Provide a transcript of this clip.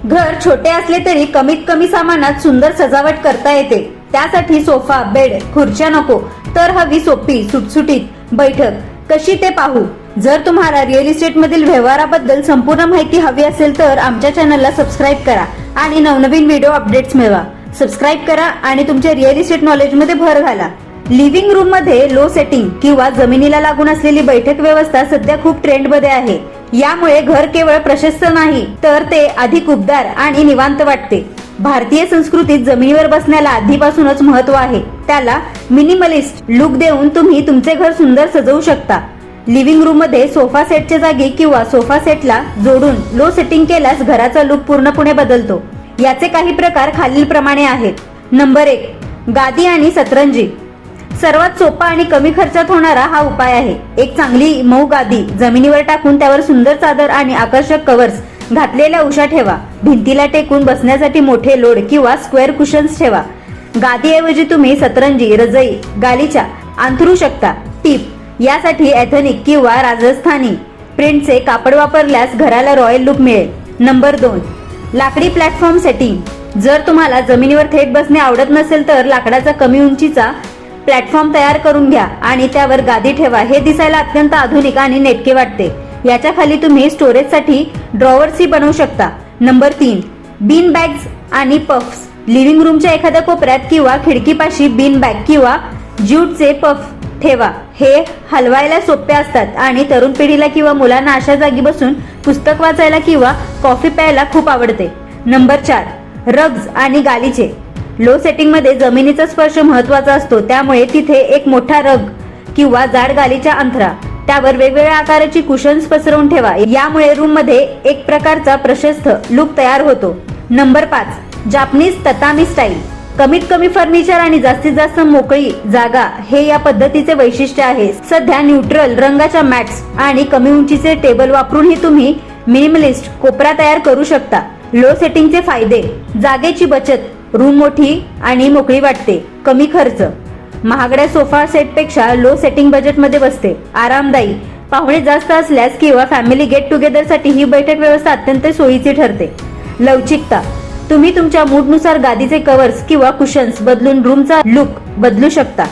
घर छोटे असले तरी कमीत कमी सामानात सुंदर सजावट करता येते। त्यासाठी सोफा, बेड, खुर्च्या नको तर हवी सोपी सुटसुटीत बैठक कशी ते पाहू। जर तुम्हाला रिअल इस्टेट मधील व्यवहाराबद्दल संपूर्ण माहिती हवी असेल तर आमच्या चॅनलला सबस्क्राईब करा आणि नवनवीन व्हिडिओ अपडेट्स मिळवा। सबस्क्राईब करा आणि तुमच्या रिअल इस्टेट नॉलेज मध्ये भर घाला। लिव्हिंग रूम मध्ये लो सेटिंग किंवा जमिनीला लागून असलेली बैठक व्यवस्था सध्या खूप ट्रेंड मध्ये आहे। यामुळे घर केवळ प्रशस्त नाही तर ते अधिक उबदार आणि निवांत वाटते। भारतीय संस्कृतीत जमिनीवर बसण्याला आधीपासूनच महत्त्व आहे। त्याला मिनिमलिस्ट लुक देऊन तुम्ही तुमचे घर सुंदर सजवू शकता। लिव्हिंग रूम मध्ये सोफा सेटच्या जागी किंवा सोफा सेटला जोडून लो सेटिंग केल्यास घराचा लुक पूर्णपणे बदलतो। याचे काही प्रकार खालील प्रमाणे आहेत। नंबर 1, गादी आणि सतरंजी। सर्वात सोपा आणि कमी खर्चात होणारा हा उपाय आहे। एक चांगली मऊ गादी जमिनीवर टाकून त्यावर सुंदर चादर आणि आकर्षक कव्हर्स घातलेल्या उशा ठेवा। भिंतीला टेकून बसण्यासाठी मोठे लोड किंवा स्क्वेअर कुशन्स ठेवा। गादीऐवजी तुम्ही सतरंजी, रजई, गालिचा अंथरू शकता। टिप: यासाठी एथनिक किंवा राजस्थानी प्रिंटचे कापड वापरल्यास घराला रॉयल लुक मिळेल। नंबर 2, लाकडी प्लॅटफॉर्म सेटिंग। जर तुम्हाला जमिनीवर थेट बसणे आवडत नसेल तर लाकडाचा कमी उंचीचा प्लॅटफॉर्म तयार करून घ्या आणि त्यावर गादी ठेवा। हे दिसायला अत्यंत आधुनिक आणि नेटके वाटते। याच्या खाली तुम्ही स्टोरेजसाठी ड्रॉवर्सही बनवू शकता। नंबर 3, बीन बॅग्स आणि पफ्स। लिव्हिंग रूमच्या एखाद्या कोपऱ्यात किंवा खिडकीपाशी बीन बॅग किंवा ज्यूटचे पफ ठेवा। हे हलवायला सोपे असतात आणि तरुण पिढीला किंवा मुलांना अशा जागी बसून पुस्तक वाचायला किंवा कॉफी प्यायला खूप आवडते। नंबर 4, रग्ज आणि गालिचे। लो सेटिंग मध्ये जमिनीचा स्पर्श महत्त्वाचा असतो, त्यामुळे तिथे एक मोठा रग किंवा जाड गालिचा अंथरा। त्यावर वेगवेगळ्या आकाराची कुशन्स पसरवून ठेवा। यामुळे रूम मध्ये एक प्रकारचा प्रशस्त लुक तयार होतो। Number 5, Japanese tatami style. कमीत कमी फर्निचर आणि जास्तीत जास्त मोकळी जागा हे या पद्धतीचे वैशिष्ट्य आहे। सध्या न्यूट्रल रंगाच्या मॅट्स आणि कमी उंचीचे टेबल वापरूनही तुम्ही मिनिमलिस्ट कोपरा तयार करू शकता। लो सेटिंगचे फायदे: जागेची बचत, रूम मोठी आणि मोकळी वाटते, कमी खर्च, महागड्या सोफा सेटपेक्षा लो सेटिंग बजेटमध्ये बसते, आरामदायी, पाहुणे जास्त असल्यास किंवा फॅमिली गेट टुगेदर साठी ही बैठक व्यवस्था अत्यंत सोयीची ठरते। लवचिकता: तुम्ही तुमच्या मूडनुसार गादीचे कव्हर्स किंवा कुशन्स बदलून रूमचा लुक बदलू शकता।